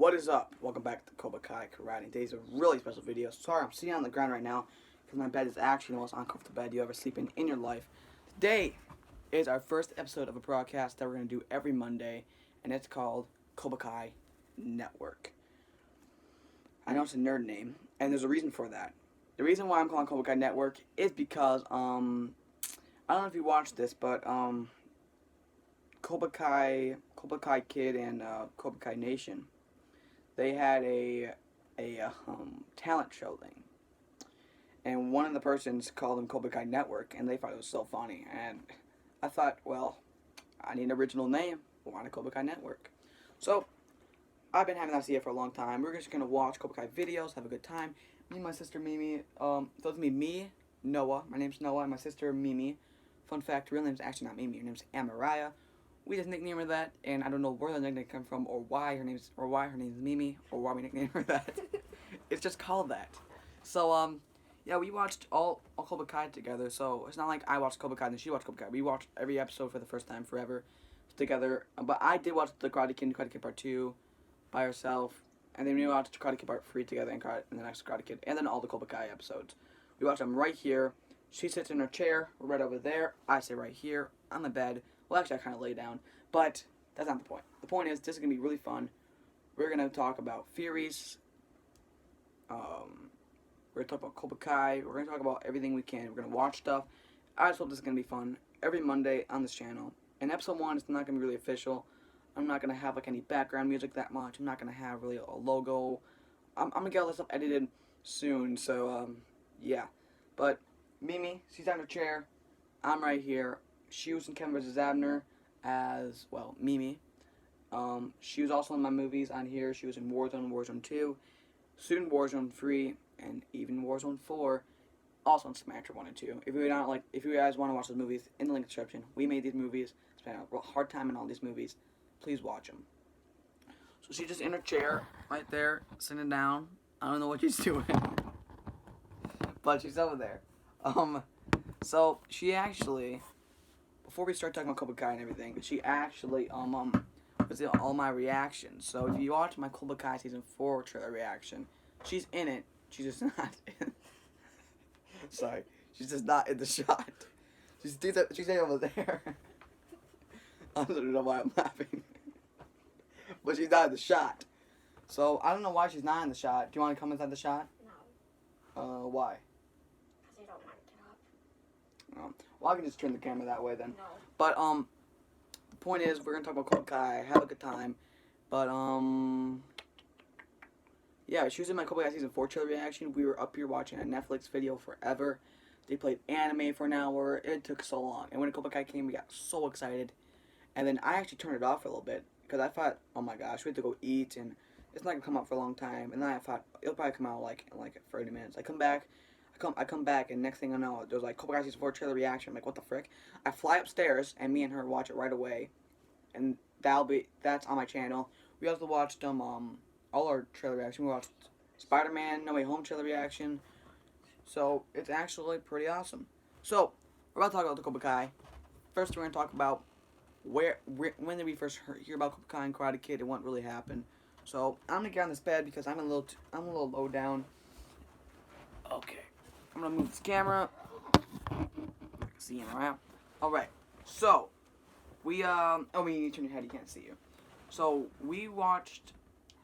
What is up? Welcome back to Cobra Kai Karate. Today's a really special video. Sorry, I'm sitting on the ground right now because my bed is actually the most uncomfortable bed you ever sleep in your life. Today is our first episode of a broadcast that we're going to do every Monday, and it's called Cobra Kai Network. I know it's a nerd name, and there's a reason for that. The reason why I'm calling Cobra Kai Network is because, I don't know if you watched this, but, Cobra Kai Kid and Cobra Kai Nation, they had a talent show thing, and one of the persons called them Cobra Kai Network, and they thought it was so funny, and I thought, well, I need an original name. Why not Cobra Kai Network? So I've been having that idea for a long time. We're just gonna watch Cobra Kai videos, have a good time. Me and my sister Mimi. So it's me, Noah. My name's Noah, and my sister Mimi. Fun fact: her real name's actually not Mimi. Her name's Amariah. We just nicknamed her that, and I don't know where the nickname came from, or why her name's Mimi, or why we nicknamed her that. It's just called that. So yeah, we watched all Cobra Kai together. So it's not like I watched Cobra Kai and then she watched Cobra Kai. We watched every episode for the first time forever together. But I did watch the Karate Kid Part 2 by herself, and then we watched Karate Kid Part 3 together, and the next Karate Kid, and then all the Cobra Kai episodes. We watched them right here. She sits in her chair, right over there. I sit right here on the bed. Well, actually, I kind of lay down, but that's not the point. The point is, this is going to be really fun. We're going to talk about theories. We're going to talk about Cobra Kai. We're going to talk about everything we can. We're going to watch stuff. I just hope this is going to be fun every Monday on this channel. And episode 1 is not going to be really official. I'm not going to have, like, any background music that much. I'm not going to have, really, a logo. I'm going to get all this stuff edited soon, so, yeah. But Mimi, she's on her chair. I'm right here. She was in Kevin vs. Abner as, well, Mimi. She was also in my movies on here. She was in Warzone, Warzone 2, soon Warzone 3, and even Warzone 4. Also in Smasher 1 and 2. If you guys want to watch those movies, in the link description. We made these movies. Spent a real hard time in all these movies. Please watch them. So she's just in her chair, right there, sitting down. I don't know what she's doing. But she's over there. So she actually, before we start talking about Cobra Kai and everything, she actually, was in all my reactions. So if you watch my Cobra Kai Season 4 trailer reaction, she's in it. She's just not in. Sorry. She's just not in the shot. She's over there. I don't know why I'm laughing. But she's not in the shot. So I don't know why she's not in the shot. Do you want to come inside the shot? No. Why? Because I don't want to get up. Well, I can just turn the camera that way then. No. But, the point is, we're going to talk about Cobra Kai, have a good time. But, yeah, she was in my Cobra Kai Season 4 trailer reaction. We were up here watching a Netflix video forever. They played anime for an hour. It took so long. And when Cobra Kai came, we got so excited. And then I actually turned it off for a little bit. Because I thought, oh my gosh, we have to go eat. And it's not going to come out for a long time. And then I thought, it'll probably come out in 30 minutes. I come back, and next thing I know, there's like Cobra Kai Season 4 trailer reaction. I'm like, what the frick? I fly upstairs, and me and her watch it right away. And that's on my channel. We also watched all our trailer reaction. We watched Spider-Man No Way Home trailer reaction. So it's actually pretty awesome. So we're about to talk about the Cobra Kai. First, we're gonna talk about when did we first hear about Cobra Kai and Karate Kid and what really happened. So I'm gonna get on this bed because I'm a little low down. Okay, I'm gonna move this camera. I can see him around. All right, so. We need to turn your head, you can't see you. So,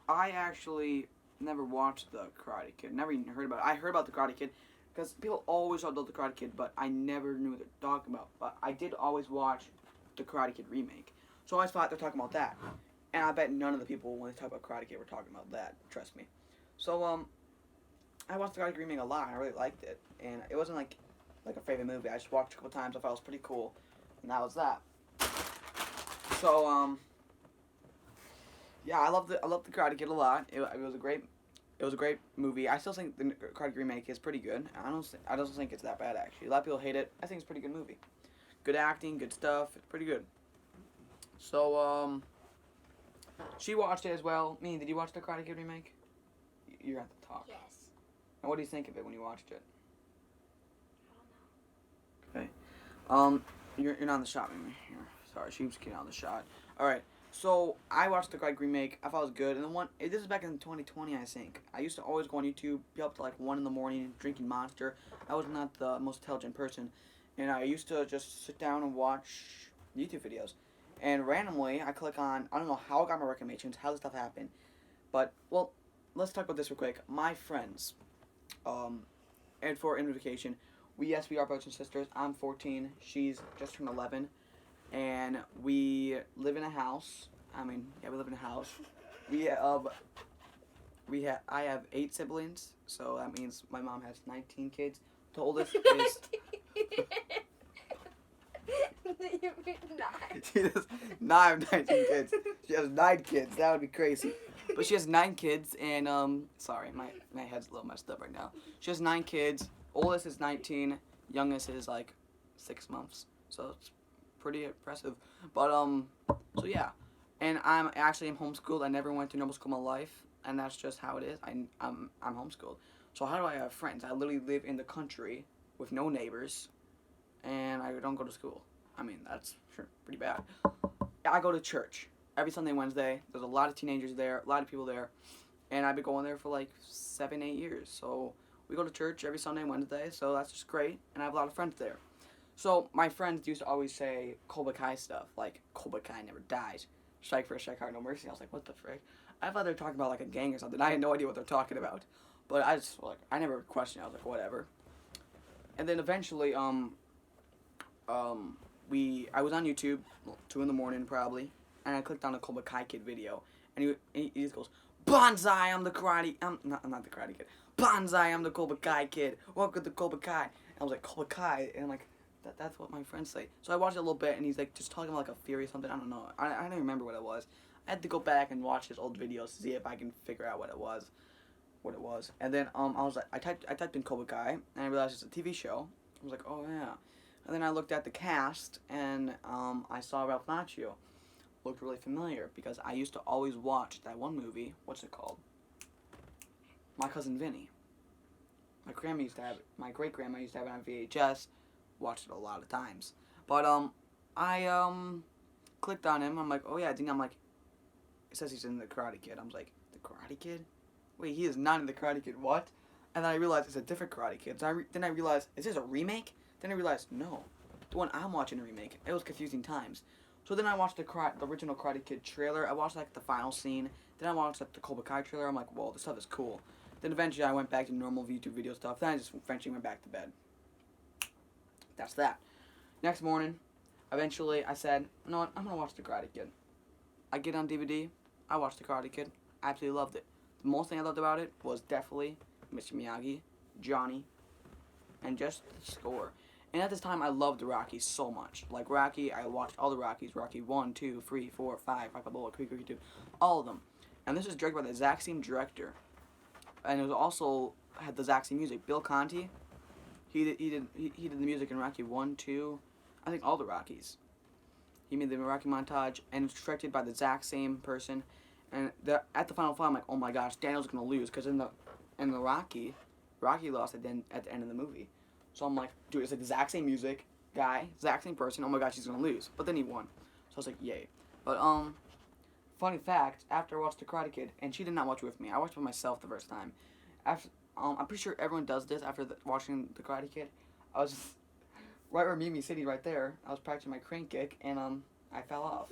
I actually never watched the Karate Kid, never even heard about it. I heard about the Karate Kid, because people always talk about the Karate Kid, but I never knew what they're talking about. But I did always watch the Karate Kid remake. So I always thought they're talking about that. And I bet none of the people, when they talk about Karate Kid, were talking about that, trust me. So, I watched the Karate Kid remake a lot, and I really liked it. And it wasn't like a favorite movie. I just watched it a couple times, I thought it was pretty cool. And that was that. So, yeah, I love the Karate Kid a lot. It was a great movie. I still think the Karate Kid remake is pretty good. I don't think it's that bad, actually. A lot of people hate it. I think it's a pretty good movie. Good acting, good stuff. It's pretty good. So, she watched it as well. Did you watch the Karate Kid remake? You're at the top. Yes. And what do you think of it when you watched it? I don't know. Okay. You're not in the shot, Mimi. Sorry, she was getting on the shot. Alright, So I watched the Karate remake. I thought it was good, and then this is back in 2020, I think. I used to always go on YouTube, be up to like 1 in the morning drinking Monster. I was not the most intelligent person, and I used to just sit down and watch YouTube videos. And randomly, I click on, I don't know how I got my recommendations, how this stuff happened, but well, let's talk about this real quick. My friends, and for indication, we are brothers and sisters. I'm 14. She's just turned 11. And we live in a house. We live in a house. I have 8 siblings, so that means my mom has 19 kids. The oldest is... You mean 9? She does not have 19 kids. She has 9 kids. That would be crazy. But she has 9 kids, and, sorry, my head's a little messed up right now. She has 9 kids. Oldest is 19. Youngest is, 6 months. So it's pretty impressive. But, so yeah. And I'm homeschooled. I never went to normal school in my life, and that's just how it is. I'm homeschooled. So how do I have friends? I literally live in the country with no neighbors, and I don't go to school. That's pretty bad. I go to church every Sunday, Wednesday. There's a lot of teenagers there, a lot of people there, and I've been going there for 7, 8 years. So we go to church every Sunday, Wednesday, so that's just great, and I have a lot of friends there. So my friends used to always say Cobra Kai stuff, like Cobra Kai never dies, strike first, strike hard, no mercy. I was like, what the frick? I thought they were talking about a gang or something. I had no idea what they're talking about, but I never questioned it. I was like, whatever. And then eventually, I was on YouTube, 2 in the morning probably, and I clicked on a Cobra Kai Kid video, and he just goes, Bonsai, I'm the karate, I'm not the karate kid, Bonsai, I'm the Cobra Kai Kid, welcome to Cobra Kai. And I was like, Cobra Kai, and I'm like, that's what my friends say. So I watched it a little bit, and he's just talking about a theory or something, I don't know, I don't remember what it was. I had to go back and watch his old videos to see if I can figure out what it was. And then, I was like, I typed in Cobra Kai, and I realized it's a TV show. I was like, oh yeah. And then I looked at the cast, and I saw Ralph Macchio. Looked really familiar, because I used to always watch that one movie, what's it called? My Cousin Vinny. My great-grandma used to have it on VHS, watched it a lot of times. But, I, clicked on him, I'm like, oh yeah, I'm like, it says he's in The Karate Kid. I was like, The Karate Kid? Wait, he is not in The Karate Kid, what? And then I realized it's a different Karate Kid. Then I realized, is this a remake? Then I realized, no, the one I'm watching a remake. It was confusing times. So then I watched the original Karate Kid trailer. I watched the final scene. Then I watched the Cobra Kai trailer. I'm like, whoa, this stuff is cool. Then eventually I went back to normal YouTube video stuff. Then I just eventually went back to bed. That's that. Next morning, eventually I said, you know what, I'm gonna watch the Karate Kid. I get on DVD. I watched the Karate Kid. I absolutely loved it. The most thing I loved about it was definitely Mr. Miyagi, Johnny, and just the score. And at this time, I loved the Rockies so much. Like Rocky, I watched all the Rockies. Rocky 1, 2, 3, 4, 5, Creek, 2, all of them. And this was directed by the exact same director. And it was also had the exact same music. Bill Conti, he did the music in Rocky 1, 2, I think all the Rockies. He made the Rocky montage, and it's directed by the exact same person. And at the final fight, I'm like, oh my gosh, Daniel's gonna lose, because in the Rocky lost at the end of the movie. So I'm like, dude, it's the exact same music, guy, exact same person. Oh my gosh, he's gonna lose. But then he won. So I was like, yay. But funny fact, after I watched the Karate Kid, and she did not watch it with me. I watched it by myself the first time. After I'm pretty sure everyone does this after watching the Karate Kid. I was just right where Mimi's sitting right there. I was practicing my crane kick, and I fell off.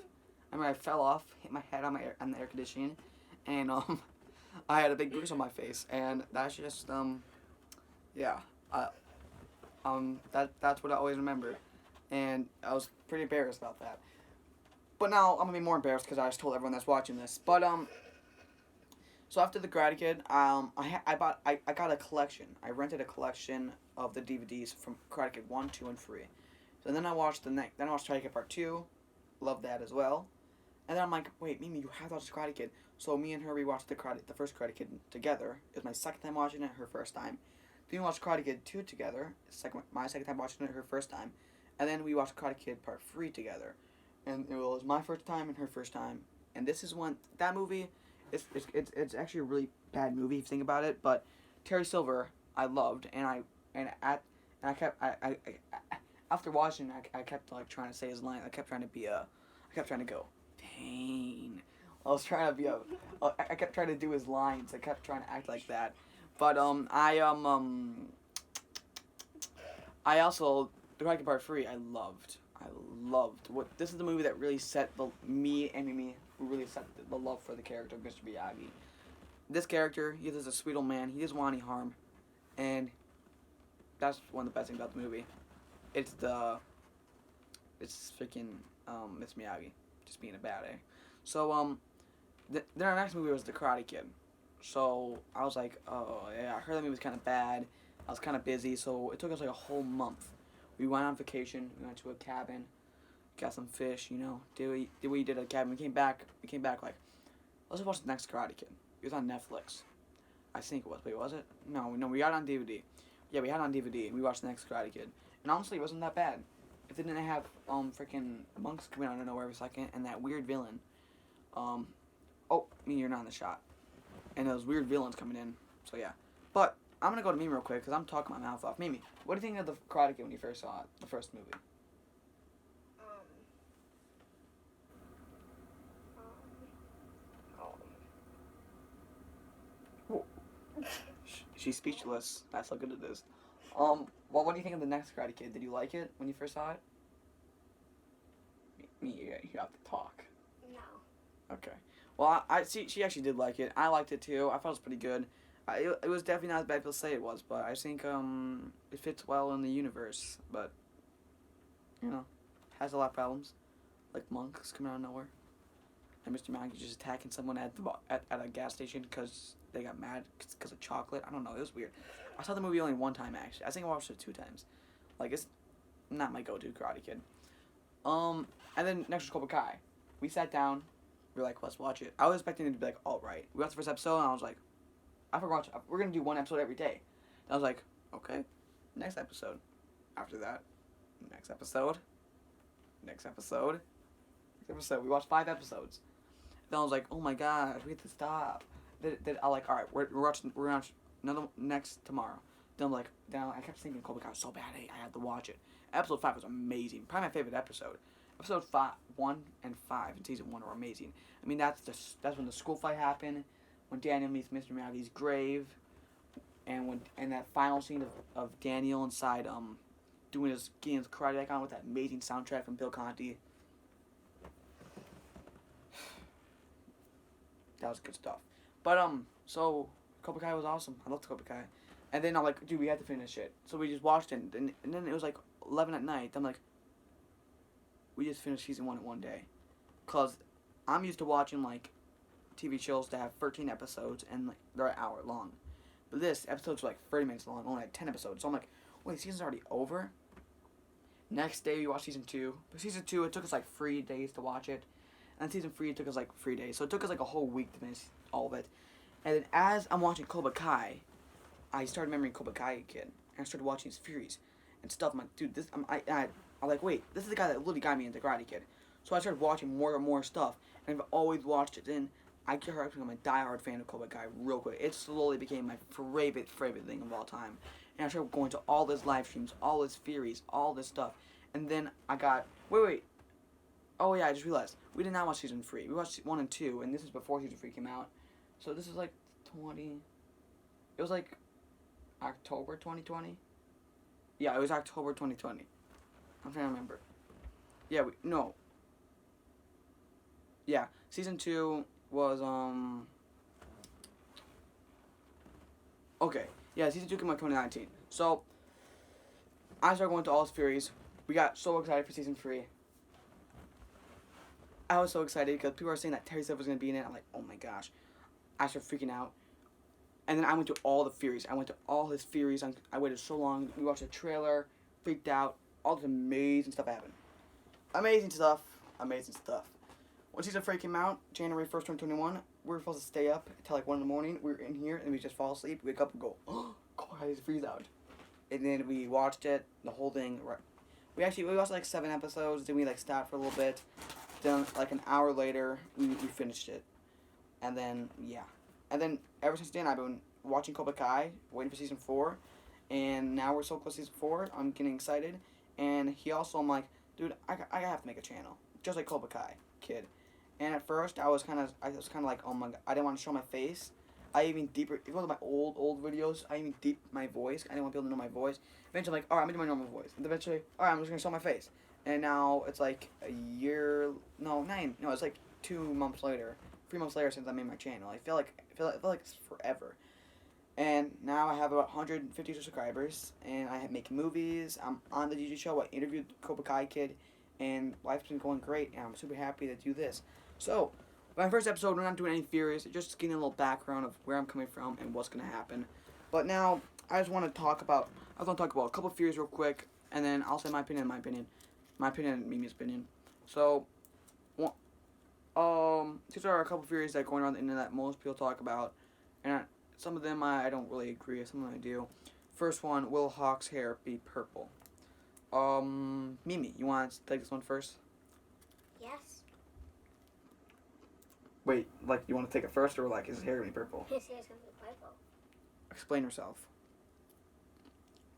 I fell off, hit my head on the air conditioning, and I had a big bruise on my face, and that's just yeah. That's what I always remember, and I was pretty embarrassed about that. But now I'm gonna be more embarrassed because I just told everyone that's watching this. But so after the Karate Kid, I got a collection. I rented a collection of the DVDs from Karate Kid 1, 2, and 3. So then I watched Then I watched Karate Kid Part 2, loved that as well. And then I'm like, wait, Mimi, you have to watch the Karate Kid. So me and her, we watched the first Karate Kid together. It was my second time watching it, her first time. Then we watched Karate Kid 2 together. My second time watching it, her first time. And then we watched Karate Kid Part 3 together. And it was my first time and her first time. And this is that movie, it's actually a really bad movie if you think about it. But Terry Silver, I loved, and I kept after watching, I kept trying to say his line. I kept trying to go, pain. I was trying to be I kept trying to do his lines. I kept trying to act like that. But I also The Karate Kid Part 3. I loved. What this is the movie that really set me really set the love for the character of Mr. Miyagi. This character, he is a sweet old man. He doesn't want any harm, and that's one of the best things about the movie. It's freaking Miss Miyagi just being a bad egg. So then our next movie was The Karate Kid. So I was like, oh yeah, I heard that movie was kind of bad. I was kind of busy, so it took us like a whole month. We went on vacation. We went to a cabin, got some fish. Did what you did at a cabin. We came back like, let's watch the next Karate Kid. It was on Netflix. I think it was. Wait, was it? No, we got it on DVD. Yeah, we had it on DVD, and we watched the next Karate Kid. And honestly, it wasn't that bad. It didn't have freaking monks coming out of nowhere every second, and that weird villain. You're not in the shot. And those weird villains coming in. So yeah. But I'm gonna go to Mimi real quick because I'm talking my mouth off. Mimi, what do you think of the Karate Kid when you first saw it, the first movie? She's speechless. That's how good it is. Well, what do you think of the next Karate Kid? Did you like it when you first saw it? You have to talk. No. Okay. Well, I see. She actually did like it. I liked it too. I thought it was pretty good. It was definitely not as bad as people say it was, but I think it fits well in the universe. But has a lot of problems, like monks coming out of nowhere, and Mr. Miyagi just attacking someone at a gas station because they got mad because of chocolate. I don't know. It was weird. I saw the movie only one time actually. I think I watched it 2 times. Like it's not my go-to Karate Kid. And then next was Cobra Kai. We sat down. We were like, let's watch it. I was expecting it to be like, all right. We watched the first episode, and I was like, we're going to do 1 episode every day. And I was like, okay, next episode. After that, next episode. Next episode. Next episode. We watched 5 episodes. Then I was like, oh my gosh, we have to stop. Then I like, all right, we're watching another next tomorrow. Then I kept thinking Cobra Kai was so bad, I had to watch it. Episode 5 was amazing. Probably my favorite episode. Episode 1 and 5 in season 1 are amazing. I mean, that's when the school fight happened, when Daniel meets Mr. Miyagi's grave, and that final scene of Daniel inside getting his karate back on with that amazing soundtrack from Bill Conti. That was good stuff. But so Cobra Kai was awesome. I loved Cobra Kai. And then I'm like, dude, we had to finish it. So we just watched it, and then it was like 11 at night. I'm like, we just finished season 1 in 1 day. Because I'm used to watching, like, TV shows that have 13 episodes and, like, they're an hour long. But this episode's like 30 minutes long, only like 10 episodes. So I'm like, wait, season's already over? Next day we watched season 2. But season 2, it took us like 3 days to watch it. And season 3, it took us like 3 days. So it took us like a whole week to finish all of it. And then as I'm watching Cobra Kai, I started remembering Cobra Kai Kid. And I started watching his Furies and stuff. I'm like, dude, I'm like, wait, this is the guy that literally got me into Karate Kid. So I started watching more and more stuff, and I've always watched it. Then I started becoming a diehard fan of Cobra Kai real quick. It slowly became my favorite thing of all time. And I started going to all his live streams, all his theories, all this stuff. And then I got, wait. Oh yeah, I just realized. We did not watch season 3. We watched 1 and 2, and this is before season 3 came out. So this is like it was like October 2020? Yeah, it was October 2020. I'm trying to remember. Yeah, season 2 was, okay. Yeah, season 2 came out 2019. So, I started going to all his theories. We got so excited for season 3. I was so excited because people were saying that Terry Silver was going to be in it. I'm like, oh my gosh. I started freaking out. And then I went to all the theories. I went to all his theories. I waited so long. We watched the trailer, freaked out. All this amazing stuff happened. Amazing stuff. When season 3 came out, January 1st, 2021, we were supposed to stay up until like 1 in the morning. We were in here and we just fall asleep, wake up and go, oh, God, he's freeze out. And then we watched it, the whole thing. We watched like 7 episodes, then we like stopped for a little bit. Then like an hour later, we finished it. And then, yeah. And then ever since then, I've been watching Cobra Kai, waiting for season 4. And now we're so close to season 4, I'm getting excited. And I'm like, dude, I have to make a channel. Just like Cobra Kai Kid. And at first, I was kind of like, oh my god, I didn't want to show my face. I even deeper, if you go to my old videos, I even deep my voice. I didn't want people to know my voice. Eventually, I'm like, alright, I'm gonna do my normal voice. And eventually, alright, I'm just gonna show my face. And now it's like a year, it's like 2 months later, 3 months later since I made my channel. I feel like it's forever. And now I have about 150 subscribers, and I make movies. I'm on the YouTube show. I interviewed Cobra Kai kid, and life's been going great, and I'm super happy to do this. So, my first episode, we're not doing any theories, just getting a little background of where I'm coming from and what's gonna happen. But now, I want to talk about a couple of theories real quick, and then I'll say my opinion, and Mimi's opinion. So, these are a couple of theories that are going around the internet most people talk about, and some of them I don't really agree with, some of them I do. First one, will Hawk's hair be purple? Mimi, you want to take this one first? Yes. Wait, like, you want to take it first, or like, is his hair going to be purple? His hair's going to be purple. Explain yourself.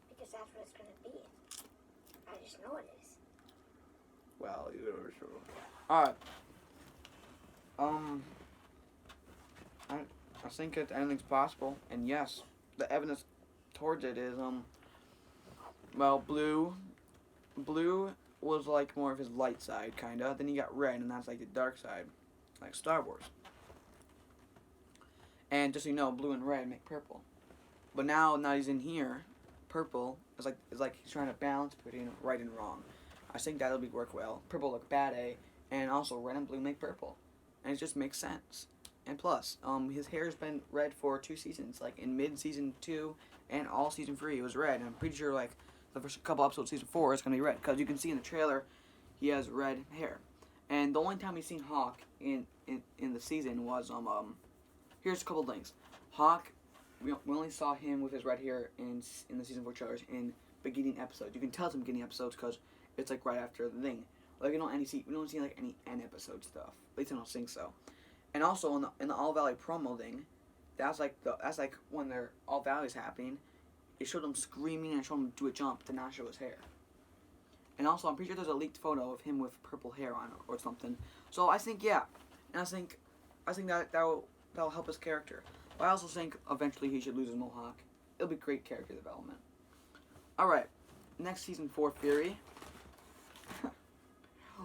Because that's what it's going to be. I just know it is. Well, you're sure. Alright. I think that anything's possible, and yes, the evidence towards it is, well, blue was like more of his light side, kinda, then you got red, and that's like the dark side, like Star Wars. And just so you know, blue and red make purple. But now he's in here, purple is like he's trying to balance between right and wrong. I think that'll work well. Purple look bad, and also red and blue make purple. And it just makes sense. And plus, his hair's been red for 2 seasons. Like in mid-season 2 and all season 3, it was red. And I'm pretty sure like the first couple episodes of season 4 is gonna be red, because you can see in the trailer he has red hair. And the only time we've seen Hawk in the season was here's a couple things. Hawk, we only saw him with his red hair in the season 4 trailers in beginning episodes. You can tell it's in beginning episodes because it's like right after the thing. Like we don't see like any end episode stuff. At least I don't think so. And also in the All Valley promo thing, that's like when their All Valley's happening. It showed him screaming and showed him do a jump to not show his hair. And also I'm pretty sure there's a leaked photo of him with purple hair on or something. So I think yeah, and I think that'll help his character. But I also think eventually he should lose his mohawk. It'll be great character development. All right, next season 4 theory.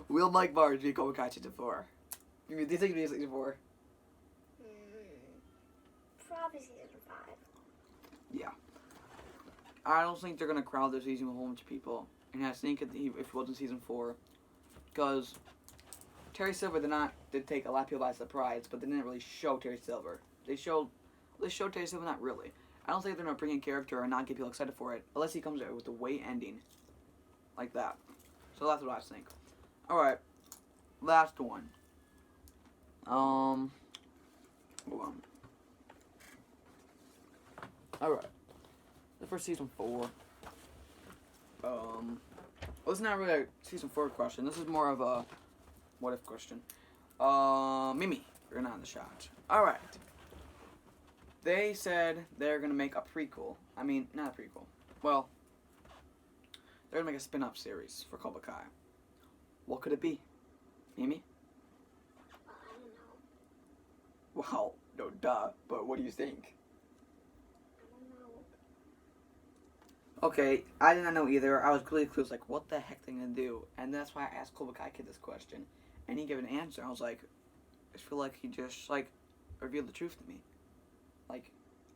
Will Mike Barnes be Cobra Kai season 4? Do you think it'll be season 4? Probably season 5. Yeah. I don't think they're gonna crowd this season with a whole bunch of people. And I think if it wasn't season 4, because Terry Silver did take a lot of people by surprise, but they didn't really show Terry Silver. They showed Terry Silver, not really. I don't think they're gonna bring in character and not get people excited for it, unless he comes out with the way ending, like that. So that's what I think. All right, last one. Hold on. All right, the first season 4. Well, it's not really a season 4 question. This is more of a what if question. Mimi, you're not in the shot. All right. They said they're gonna make a prequel. I mean, not a prequel. Well, they're gonna make a spin-off series for Cobra Kai. What could it be, Mimi? Well, I don't know. Well, no, duh. But what do you think? I don't know. Okay, I did not know either. I was really clueless, like, what the heck they gonna do? And that's why I asked Cobra Kai Kid this question, and he gave an answer. I was like, I feel like he just like revealed the truth to me. Like,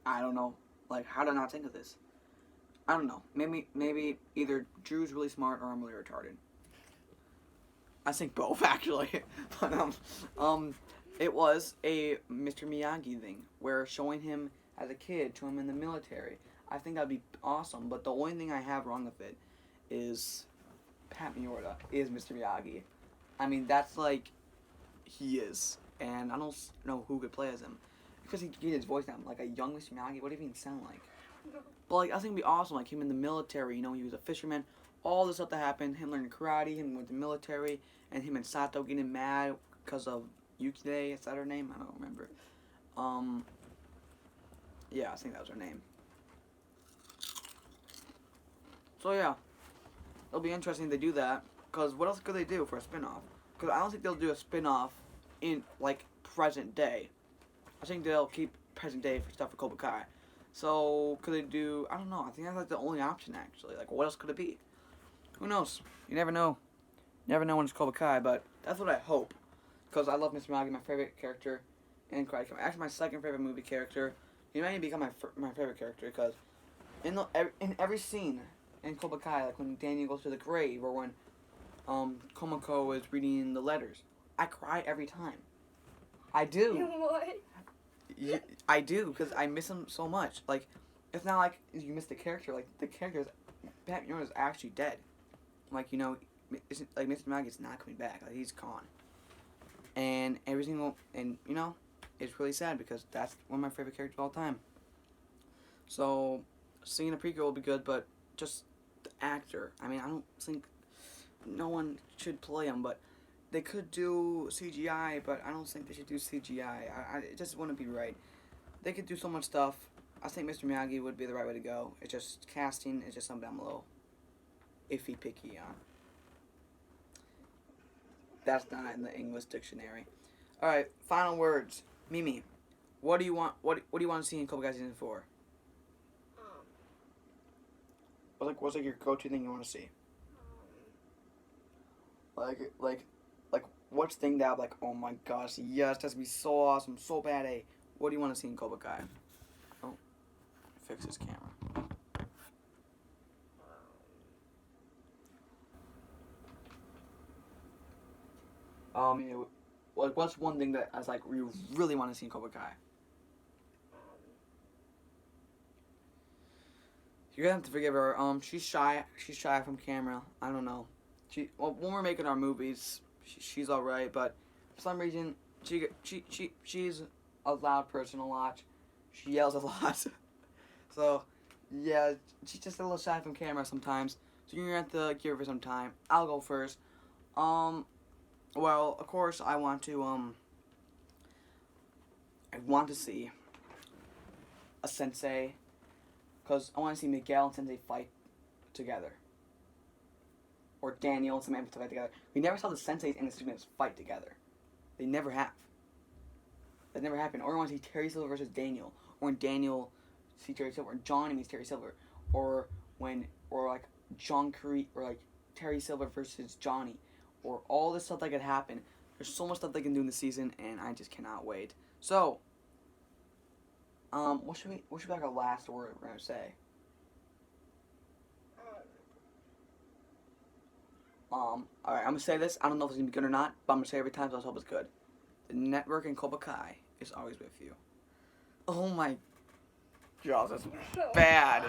I don't know. Like, how did I not think of this? I don't know. Maybe either Drew's really smart or I'm really retarded. I think both, actually. But it was a Mr. Miyagi thing where showing him as a kid to him in the military. I think that'd be awesome. But the only thing I have wrong with it is Pat Miorda is Mr. Miyagi. I mean, that's like he is, and I don't know who could play as him. Because he get his voice down, like a young Mr. Miyagi. What do you even sound like? But like, I think it'd be awesome, like him in the military. You know, he was a fisherman. All this stuff that happened, him learning karate, him with the military, and him and Sato getting mad because of Yukide. Is that her name? I don't remember. Yeah, I think that was her name. So yeah, it'll be interesting to do that. Cause what else could they do for a spin-off? Cause I don't think they'll do a spin-off in like present day. I think they'll keep present day for stuff for Cobra Kai. So could they do? I don't know. I think that's like the only option actually. Like what else could it be? Who knows? You never know. You never know when it's Cobra Kai, but that's what I hope. Because I love Mr. Miyagi, my favorite character in Karate Kid. Actually, my second favorite movie character. He might become my favorite character because in every scene in Cobra Kai, like when Daniel goes to the grave or when Komoko is reading the letters, I cry every time. I do. What? I do because I miss him so much. Like, it's not like you miss the character. Like the character is actually dead. Like like Mr. Miyagi's not coming back. Like he's gone. And it's really sad because that's one of my favorite characters of all time. So, seeing a prequel will be good, but just the actor. I mean, I don't think no one should play him, but they could do CGI, but I don't think they should do CGI. It just wouldn't be right. They could do so much stuff. I think Mr. Miyagi would be the right way to go. It's just casting is just something I'm a little iffy picky on. That's not in the English dictionary. All right, final words. Mimi, what do you want? What do you want to see in Cobra Kai season 4? What's like your go-to thing you want to see? Like, what's the thing that like, oh my gosh, yes, that's gonna be so awesome, so bad. Hey, what do you want to see in Cobra Kai? Oh, fix his camera. What's one thing that I was like you really want to see in Cobra Kai? You're gonna have to forgive her. She's shy. She's shy from camera. I don't know. When we're making our movies, she's all right, but for some reason, she's a loud person a lot. She yells a lot. So, yeah, she's just a little shy from camera sometimes. So you're gonna have to give her some time. I'll go first. Well, of course, I want to see a sensei, because I want to see Miguel and Sensei fight together. Or Daniel and Samantha fight together. We never saw the senseis and the students fight together. They never have. That never happened. Or I want to see Terry Silver versus Daniel. Or when Daniel sees Terry Silver, or Johnny meets Terry Silver. Or like John Curry, or like Terry Silver versus Johnny. Or all this stuff that could happen. There's so much stuff they can do in the season, and I just cannot wait. So, what should be like our last word we're gonna say? Alright, I'm gonna say this. I don't know if it's gonna be good or not, but I'm gonna say it every time, so I hope it's good. The network in Cobra Kai is always with you. Oh my gosh, that's bad.